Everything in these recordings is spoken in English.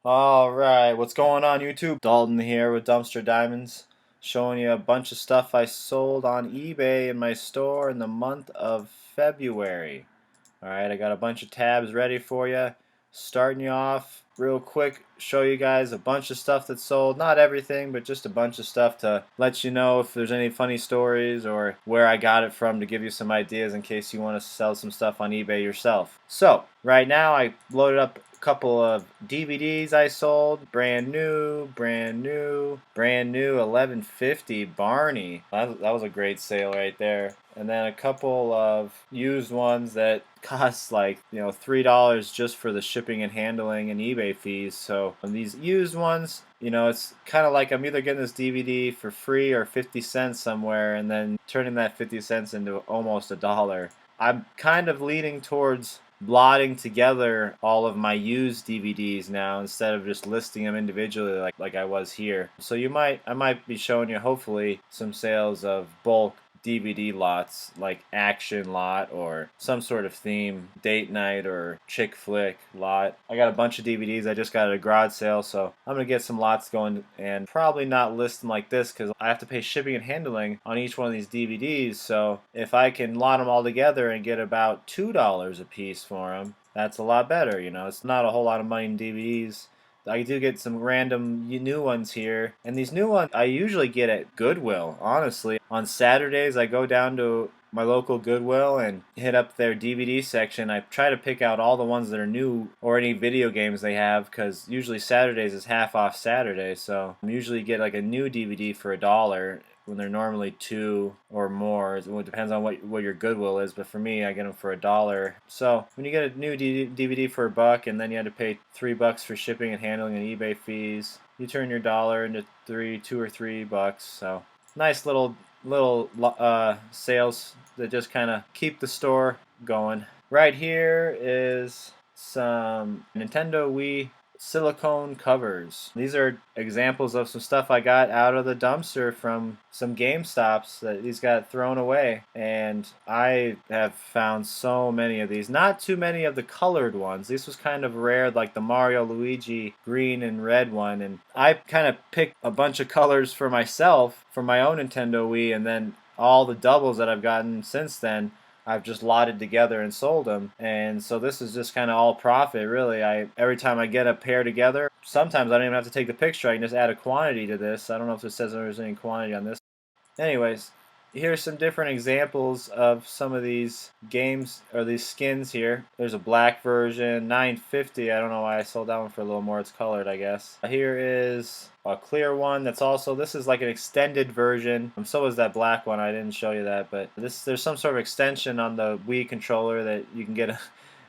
Alright, what's going on YouTube? Dalton here with Dumpster Diamonds, showing you a bunch of stuff I sold on eBay in my store in the month of February. Alright, I got a bunch of tabs ready for you. Starting you off real quick, show you guys a bunch of stuff that sold. Not everything, but just a bunch of stuff to let you know if there's any funny stories or where I got it from, to give you some ideas in case you want to sell some stuff on eBay yourself. So, right now I loaded up a couple of DVDs I sold. Brand new 1150 Barney. That was a great sale right there. And then a couple of used ones that cost like, $3 just for the shipping and handling and eBay fees. So these used ones, it's kind of like I'm either getting this DVD for free or 50 cents somewhere and then turning that 50 cents into almost $1. I'm kind of leaning towards blotting together all of my used DVDs now instead of just listing them individually like I was here. So I might be showing you hopefully some sales of bulk DVD lots, like action lot or some sort of theme, date night or chick flick lot. I got a bunch of DVDs I just got at a garage sale, so I'm gonna get some lots going and probably not list them like this because I have to pay shipping and handling on each one of these DVDs. So if I can lot them all together and get about $2 a piece for them, that's a lot better. It's not a whole lot of money in DVDs. I do get some random new ones here, and these new ones I usually get at Goodwill, honestly. On Saturdays I go down to my local Goodwill and hit up their DVD section. I try to pick out all the ones that are new or any video games they have, because usually Saturdays is half off Saturday, so I usually get like a new DVD for $1 when they're normally $2 or more. It depends on what your Goodwill is, but for me, I get them for $1. So when you get a new DVD for $1 and then you had to pay $3 for shipping and handling and eBay fees, you turn your dollar into $2 or $3. So nice little sales that just kind of keep the store going. Right here is some Nintendo Wii silicone covers. These are examples of some stuff I got out of the dumpster from some GameStops that these got thrown away, and I have found so many of these. Not too many of the colored ones. This was kind of rare, like the Mario Luigi green and red one, and I kind of picked a bunch of colors for myself for my own Nintendo Wii, and then all the doubles that I've gotten since then I've just lotted together and sold them. And so this is just kind of all profit, really. Every time I get a pair together, sometimes I don't even have to take the picture. I can just add a quantity to this. I don't know if it says there's any quantity on this. Anyways, here's some different examples of some of these games or these skins here. There's a black version, $9.50. I don't know why I sold that one for a little more. It's colored, I guess. Here is a clear one that's also, this is like an extended version. So is that black one. I didn't show you that, but there's some sort of extension on the Wii controller that you can get.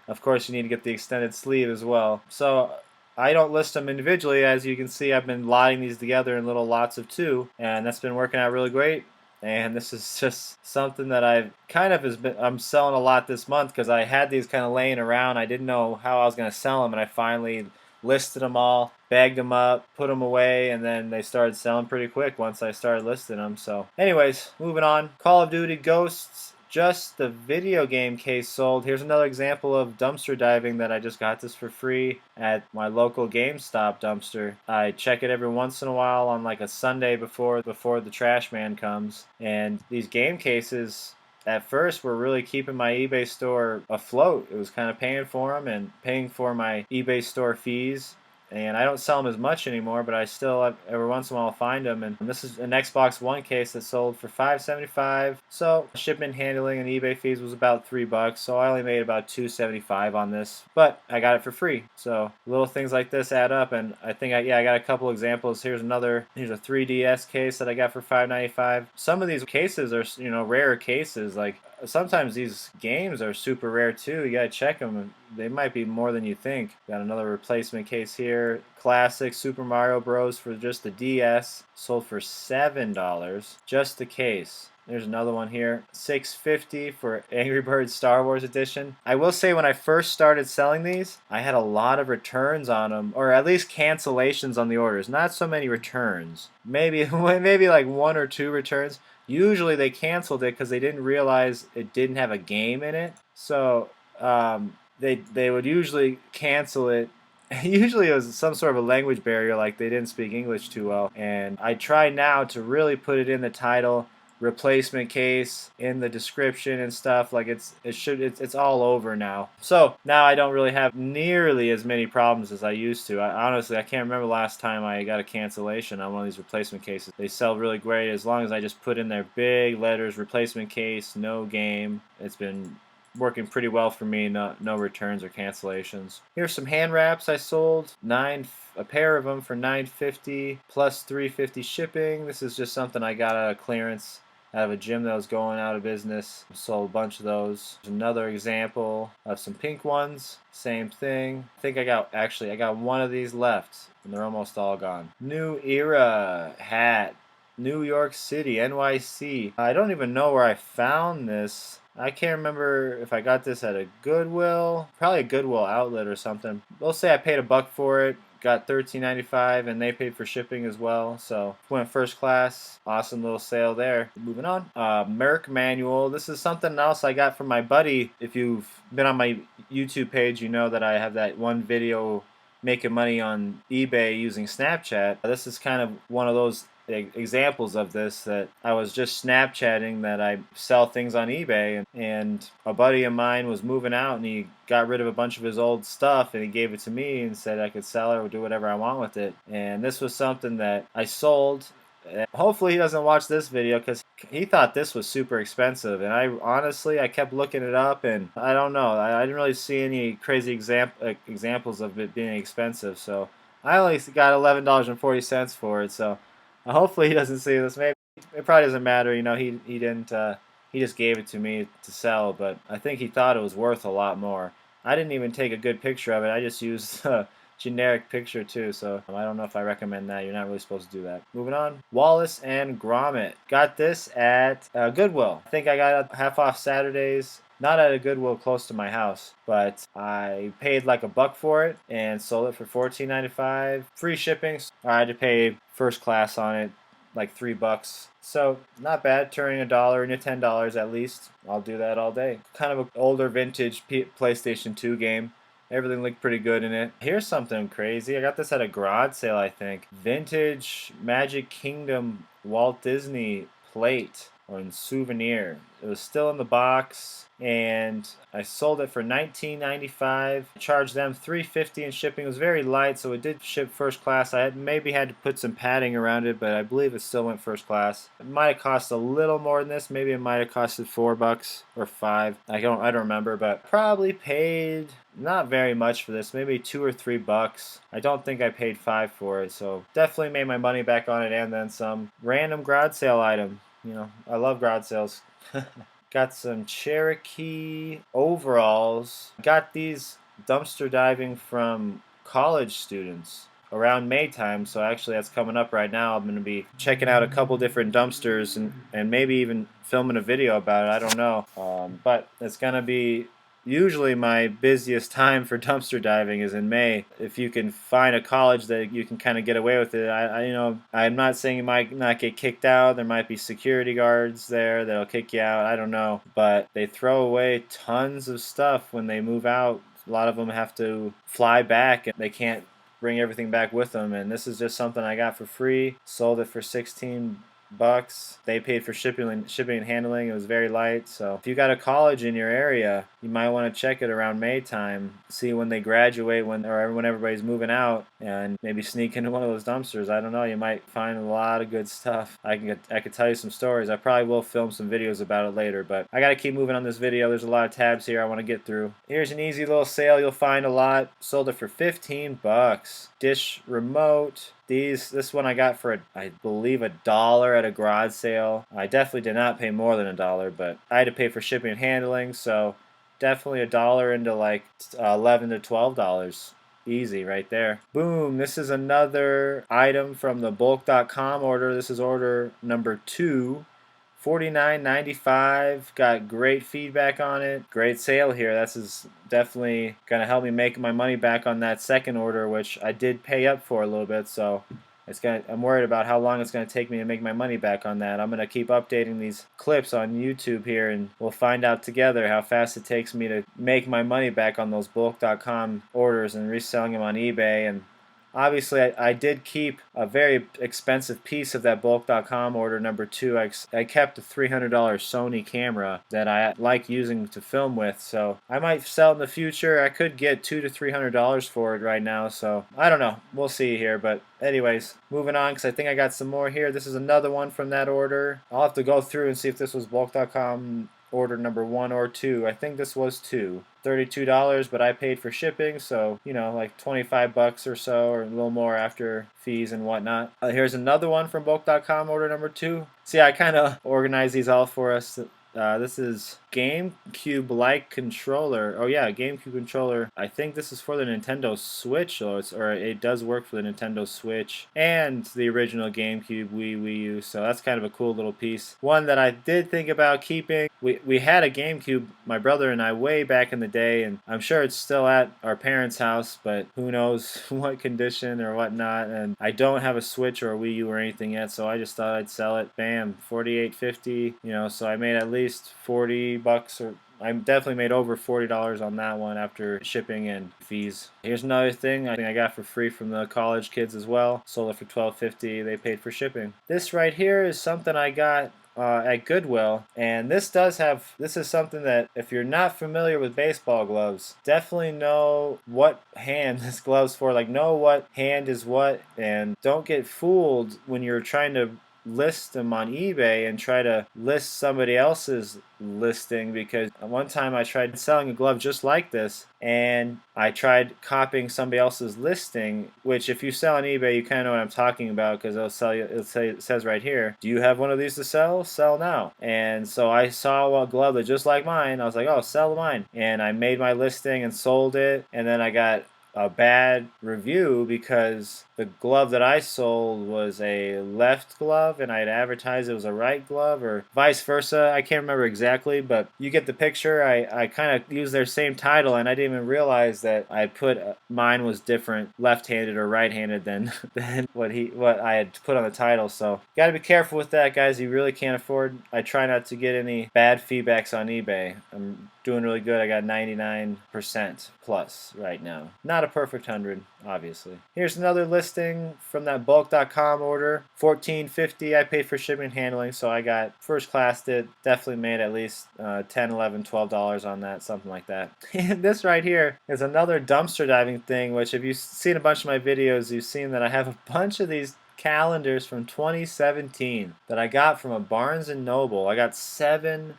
Of course, you need to get the extended sleeve as well. So I don't list them individually. As you can see, I've been lotting these together in little lots of 2, and that's been working out really great. And this is just something that I'm selling a lot this month because I had these kind of laying around. I didn't know how I was going to sell them, and I finally listed them all, bagged them up, put them away, and then they started selling pretty quick once I started listing them. So anyways, moving on. Call of Duty Ghosts. Just the video game case sold. Here's another example of dumpster diving that I just got this for free at my local GameStop dumpster. I check it every once in a while on like a Sunday before the trash man comes. And these game cases at first were really keeping my eBay store afloat. It was kind of paying for them and paying for my eBay store fees. And I don't sell them as much anymore, but I still every once in a while find them. And this is an Xbox One case that sold for $5.75. So shipment, handling, and eBay fees was about $3. So I only made about $2.75 on this, but I got it for free. So little things like this add up, and I think I got a couple examples. Here's a 3DS case that I got for $5.95. Some of these cases are rarer cases. Like sometimes these games are super rare too. You gotta check them. They might be more than you think. Got another replacement case here. Classic Super Mario Bros. For just the DS. Sold for $7. Just the case. There's another one here. $6.50 for Angry Birds Star Wars Edition. I will say when I first started selling these, I had a lot of returns on them, or at least cancellations on the orders. Not so many returns. Maybe like 1 or 2 returns. Usually they canceled it because they didn't realize it didn't have a game in it. So they would usually cancel it Usually it was some sort of a language barrier, like they didn't speak English too well. And I try now to really put it in the title, replacement case, in the description and stuff. Like it's all over now. So now I don't really have nearly as many problems as I used to. Honestly, I can't remember last time I got a cancellation on one of these replacement cases. They sell really great as long as I just put in their big letters, replacement case, no game. It's been working pretty well for me. No returns or cancellations. Here's some hand wraps I sold. A pair of them for $9.50 plus $3.50 shipping. This is just something I got out of clearance out of a gym that was going out of business. Sold a bunch of those. Another example of some pink ones. Same thing. I think I got one of these left, and they're almost all gone. New Era hat. New York City, NYC. I don't even know where I found this. I can't remember if I got this at a Goodwill, probably a Goodwill outlet or something. They'll say I paid $1 for it, got $13.95, and they paid for shipping as well. So went first class. Awesome little sale there. Moving on. Merc manual. This is something else I got from my buddy. If you've been on my YouTube page, you know that I have that one video making money on eBay using Snapchat. This is kind of one of those examples of this, that I was just Snapchatting that I sell things on eBay, and a buddy of mine was moving out and he got rid of a bunch of his old stuff and he gave it to me and said I could sell it or do whatever I want with it. And this was something that I sold. Hopefully he doesn't watch this video because he thought this was super expensive, and I kept looking it up and I don't know, I didn't really see any crazy examples of it being expensive, so I only got $11.40 for it. So hopefully he doesn't see this. Maybe it probably doesn't matter. You know, he didn't. He just gave it to me to sell, but I think he thought it was worth a lot more. I didn't even take a good picture of it. I just used a generic picture too. So I don't know if I recommend that. You're not really supposed to do that. Moving on. Wallace and Gromit. Got this at Goodwill. I think I got half off Saturdays. Not at a Goodwill close to my house, but I paid like $1 for it and sold it for $14.95. Free shipping. I had to pay first class on it, like $3. So not bad, turning $1 into $10 at least. I'll do that all day. Kind of an older vintage PlayStation 2 game. Everything looked pretty good in it. Here's something crazy. I got this at a garage sale, I think. Vintage Magic Kingdom Walt Disney plate on souvenir. It was still in the box, and I sold it for $19.95. Charged them $3.50 in shipping. It was very light, so it did ship first class. I maybe had to put some padding around it, but I believe it still went first class. It might have cost a little more than this. Maybe it might have costed $4 or $5. I don't remember, but probably paid not very much for this. Maybe $2 or $3. I don't think I paid $5 for it, so definitely made my money back on it and then some. Random garage sale item. You know, I love garage sales. Got some Cherokee overalls. Got these dumpster diving from college students around May time, so actually that's coming up right now. I'm going to be checking out a couple different dumpsters and maybe even filming a video about it. I don't know. But it's going to be usually my busiest time for dumpster diving is in May. If you can find a college that you can kind of get away with it, I'm not saying you might not get kicked out. There might be security guards there that'll kick you out. I don't know, but they throw away tons of stuff when they move out. A lot of them have to fly back and they can't bring everything back with them. And this is just something I got for free. Sold it for $16. They paid for shipping and handling. It was very light. So if you got a college in your area, you might want to check it around May time. See when they graduate, when everybody's moving out, and maybe sneak into one of those dumpsters. I don't know. You might find a lot of good stuff. I could tell you some stories. I probably will film some videos about it later, but I got to keep moving on this video. There's a lot of tabs here I want to get through. Here's an easy little sale you'll find a lot. Sold it for $15. Dish remote. This one I got for I believe $1 at a garage sale. I definitely did not pay more than $1, but I had to pay for shipping and handling, so definitely $1 into like $11 to $12. Easy right there. Boom, this is another item from the bulk.com order. This is order number 2. $49.95. Got great feedback on it. Great sale here. This is definitely going to help me make my money back on that second order, which I did pay up for a little bit, so I'm worried about how long it's gonna take me to make my money back on that. I'm gonna keep updating these clips on YouTube here, and we'll find out together how fast it takes me to make my money back on those bulk.com orders and reselling them on eBay. And obviously, I did keep a very expensive piece of that bulk.com order number 2. I kept a $300 Sony camera that I like using to film with, so I might sell in the future. I could get $200 to $300 for it right now, so I don't know. We'll see here, but anyways, moving on, because I think I got some more here. This is another one from that order. I'll have to go through and see if this was bulk.com order number 1 or 2. I think this was 2. $32, but I paid for shipping, so you know, like 25 bucks or so, or a little more after fees and whatnot. Here's another one from bulk.com order number 2. See, I kind of organized these all for us. This is GameCube-like controller. Oh yeah, GameCube controller. I think this is for the Nintendo Switch, or it does work for the Nintendo Switch and the original GameCube Wii U. So that's kind of a cool little piece. One that I did think about keeping. We had a GameCube, my brother and I, way back in the day, and I'm sure it's still at our parents' house, but who knows what condition or whatnot. And I don't have a Switch or a Wii U or anything yet, so I just thought I'd sell it. Bam, $48.50. You know, so I made at least 40 bucks, or I definitely made over $40 on that one after shipping and fees. Here's another thing I think I got for free from the college kids as well. Sold it for $12.50. They paid for shipping. This right here is something I got at Goodwill, and this is something that if you're not familiar with baseball gloves, definitely know what hand this glove's for. Like, know what hand is what, and don't get fooled when you're trying to list them on eBay and try to list somebody else's listing, because one time I tried selling a glove just like this, and I tried copying somebody else's listing, which if you sell on eBay, you kind of know what I'm talking about, because it says right here, do you have one of these to sell? Sell now. And so I saw a glove that just like mine. I was like, oh, sell mine. And I made my listing and sold it, and then I got a bad review because the glove that I sold was a left glove and I had advertised it was a right glove, or vice versa. I can't remember exactly, but you get the picture. I kind of used their same title, and I didn't even realize that I put mine was different, left-handed or right-handed than what I had put on the title. So got to be careful with that, guys. You really can't afford. I try not to get any bad feedbacks on eBay. I'm doing really good. I got 99% plus right now. Not a perfect 100, obviously. Here's another listing from that bulk.com order. $14.50. I paid for shipping and handling, so I got first classed it. Definitely made at least $10, $11, $12 on that, something like that. And this right here is another dumpster diving thing, which if you've seen a bunch of my videos, you've seen that I have a bunch of these calendars from 2017 that I got from a Barnes & Noble. I got 7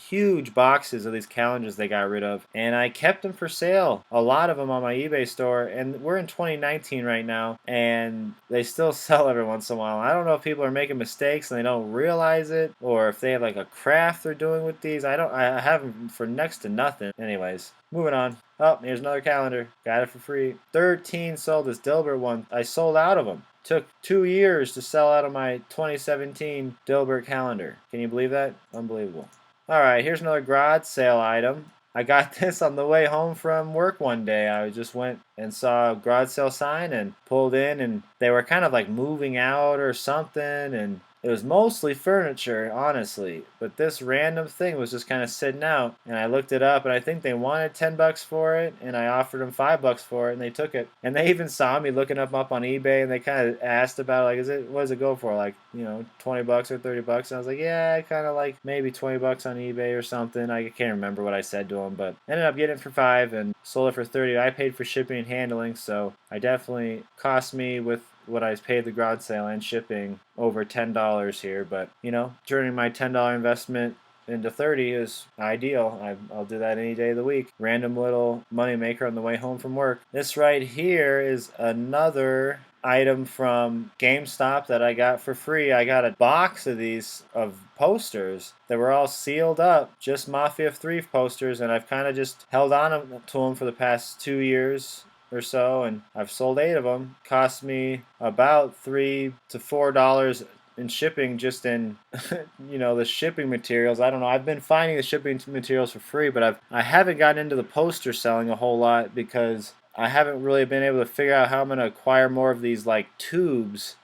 huge boxes of these calendars they got rid of, and I kept them for sale, a lot of them on my eBay store, and we're in 2019 right now, and they still sell every once in a while. I don't know if people are making mistakes and they don't realize it, or if they have like a craft they're doing with these. I have them for next to nothing. Anyways, moving on. Oh, here's another calendar. Got it for free. 13 sold. This Dilbert one, I sold out of them. Took 2 years to sell out of my 2017 Dilbert calendar. Can you believe that? Unbelievable. Alright, here's another garage sale item. I got this on the way home from work one day. I just went and saw a garage sale sign and pulled in, and they were kind of like moving out or something, and it was mostly furniture, honestly, but this random thing was just kind of sitting out, and I looked it up, and I think they wanted 10 bucks for it, and I offered them 5 bucks for it, and they took it. And they even saw me looking them up on eBay, and they kind of asked about, like, what does it go for? Like, 20 bucks or 30 bucks? And I was like, yeah, I kind of like maybe 20 bucks on eBay or something. I can't remember what I said to them, but ended up getting it for 5 and sold it for 30. I paid for shipping and handling, so I definitely cost me with what I paid the garage sale and shipping over $10 here, but turning my $10 investment into 30 is ideal. I'll do that any day of the week. Random little money maker on the way home from work. This right here is another item from GameStop that I got for free. I got a box of these posters that were all sealed up, just Mafia 3 posters, and I've kind of just held on to them for the past 2 years or so, and I've sold 8 of them. Cost me about $3 to $4 in shipping, just in the shipping materials. I don't know. I've been finding the shipping materials for free, but I haven't gotten into the poster selling a whole lot because I haven't really been able to figure out how I'm going to acquire more of these like tubes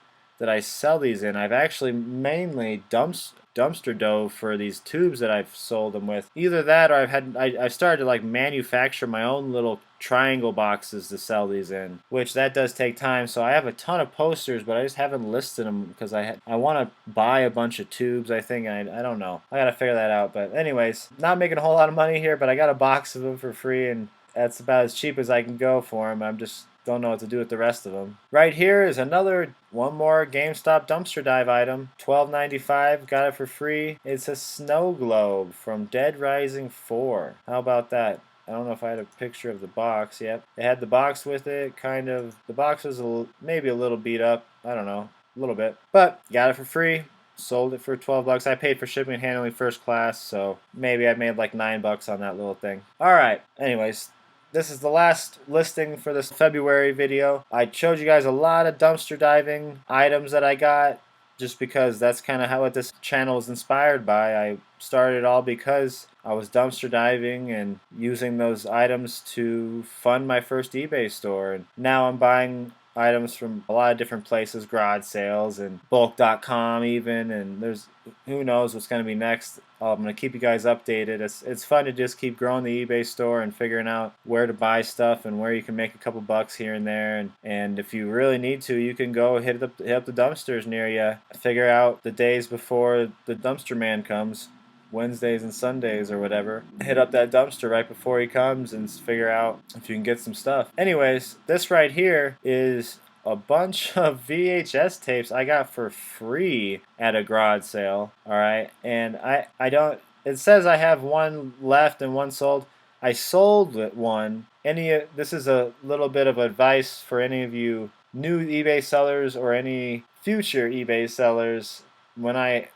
that I sell these in. I've actually mainly dumpster dove for these tubes that I've sold them with. Either that, or I've started to like manufacture my own little triangle boxes to sell these in, which that does take time. So I have a ton of posters, but I just haven't listed them because I want to buy a bunch of tubes, I think. I don't know. I got to figure that out. But anyways, not making a whole lot of money here, but I got a box of them for free, and that's about as cheap as I can go for them. I'm just don't know what to do with the rest of them. Right here is one more GameStop dumpster dive item. $12.95. Got it for free. It's a snow globe from Dead Rising 4. How about that? I don't know if I had a picture of the box. Yep. It had the box with it. Kind of. The box was maybe a little beat up. I don't know. A little bit. But got it for free. Sold it for $12. I paid for shipping and handling first class, so maybe I made like $9 on that little thing. Alright. Anyways. This is the last listing for this February video. I showed you guys a lot of dumpster diving items that I got just because that's kind of what this channel was inspired by. I started all because I was dumpster diving and using those items to fund my first eBay store. And now I'm buying items from a lot of different places, garage sales and bulk.com even, and there's who knows what's going to be next. I'm going to keep you guys updated. It's fun to just keep growing the eBay store and figuring out where to buy stuff and where you can make a couple bucks here and there. And if you really need to, you can go hit up the dumpsters near you. Figure out the days before the dumpster man comes. Wednesdays and Sundays or whatever. Hit up that dumpster right before he comes and figure out if you can get some stuff. Anyways, this right here is a bunch of VHS tapes I got for free at a garage sale. Alright, and I don't, it says I have one left and one sold. I sold one. This is a little bit of advice for any of you new eBay sellers or any future eBay sellers. When I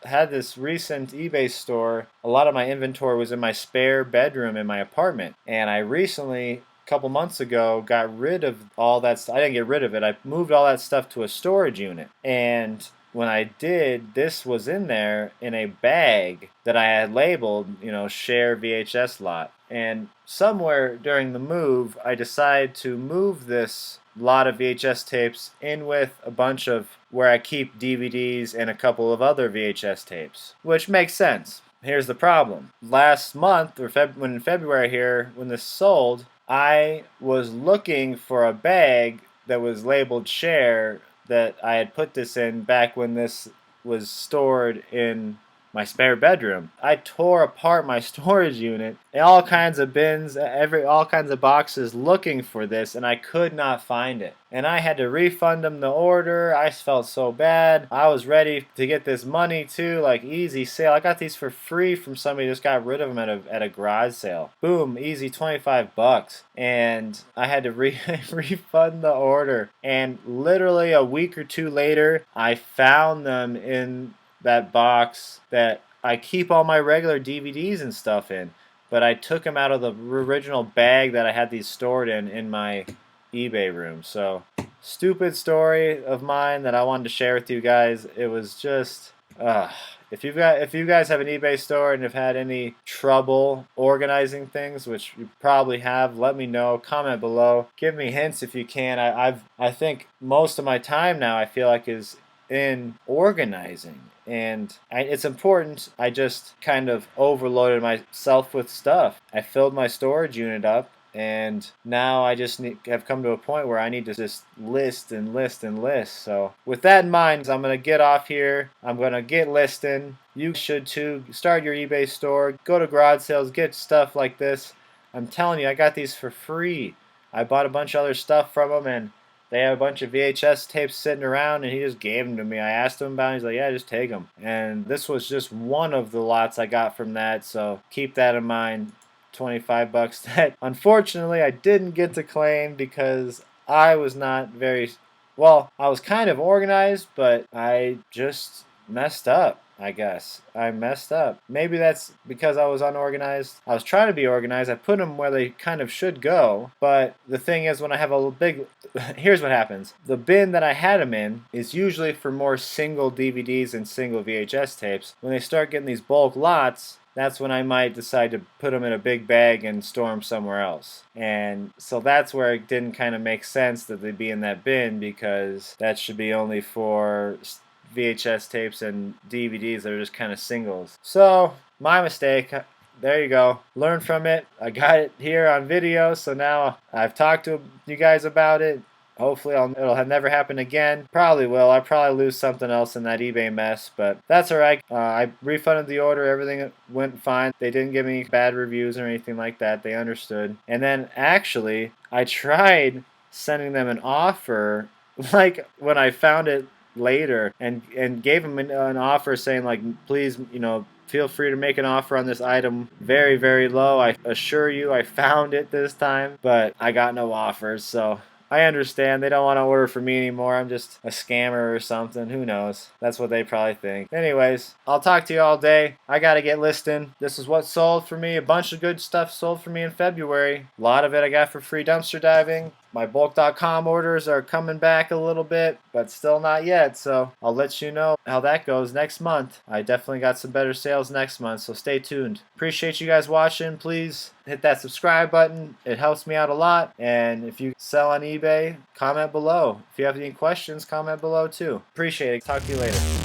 had this recent eBay store, a lot of my inventory was in my spare bedroom in my apartment. And I recently, a couple months ago, got rid of all that stuff. I didn't get rid of it. I moved all that stuff to a storage unit. And when I did, this was in there in a bag that I had labeled, share VHS lot. And somewhere during the move, I decided to move this lot of VHS tapes in with a bunch of where I keep DVDs and a couple of other VHS tapes, which makes sense. Here's the problem. Last month, or in February here, when this sold, I was looking for a bag that was labeled share that I had put this in back when this was stored in my spare bedroom. I tore apart my storage unit, all kinds of bins, all kinds of boxes looking for this, and I could not find it. And I had to refund them the order. I felt so bad. I was ready to get this money too, like easy sale. I got these for free from somebody who just got rid of them at a garage sale. Boom, easy $25. And I had to refund the order. And literally a week or two later, I found them in that box that I keep all my regular DVDs and stuff in, but I took them out of the original bag that I had these stored in my eBay room. So, stupid story of mine that I wanted to share with you guys. It was just, if you guys have an eBay store and have had any trouble organizing things, which you probably have, let me know. Comment below. Give me hints if you can. I think most of my time now I feel like is in organizing, and it's important. I just kind of overloaded myself with stuff. I filled my storage unit up, and now I just have come to a point where I need to just list and list and list. So with that in mind, I'm going to get off here. I'm going to get listing. You should too. Start your eBay store. Go to garage sales. Get stuff like this. I'm telling you, I got these for free. I bought a bunch of other stuff from them, and they have a bunch of VHS tapes sitting around, and he just gave them to me. I asked him about it. He's like, yeah, just take them. And this was just one of the lots I got from that, so keep that in mind. $25 that unfortunately I didn't get to claim because I was not I was kind of organized, but I just messed up. I guess. I messed up. Maybe that's because I was unorganized. I was trying to be organized. I put them where they kind of should go. But the thing is, when I have a big... Here's what happens. The bin that I had them in is usually for more single DVDs and single VHS tapes. When they start getting these bulk lots, that's when I might decide to put them in a big bag and store them somewhere else. And so that's where it didn't kind of make sense that they'd be in that bin, because that should be only for VHS tapes and DVDs that are just kind of singles. So, my mistake. There you go. Learn from it. I got it here on video, so now I've talked to you guys about it. Hopefully it'll have never happen again. Probably will. I'll probably lose something else in that eBay mess, but that's alright. I refunded the order. Everything went fine. They didn't give me bad reviews or anything like that. They understood. And then actually, I tried sending them an offer, like when I found it later, and gave them an offer saying, like, please, feel free to make an offer on this item very, very low. I assure you I found it this time, but I got no offers, so I understand. They don't want to order from me anymore. I'm just a scammer or something. Who knows? That's what they probably think. Anyways, I'll talk to you all day. I got to get listing. This is what sold for me. A bunch of good stuff sold for me in February. A lot of it I got for free dumpster diving. My bulk.com orders are coming back a little bit, but still not yet, so I'll let you know how that goes next month. I definitely got some better sales next month, so stay tuned. Appreciate you guys watching. Please hit that subscribe button. It helps me out a lot. And if you sell on eBay, comment below. If you have any questions, comment below too. Appreciate it. Talk to you later.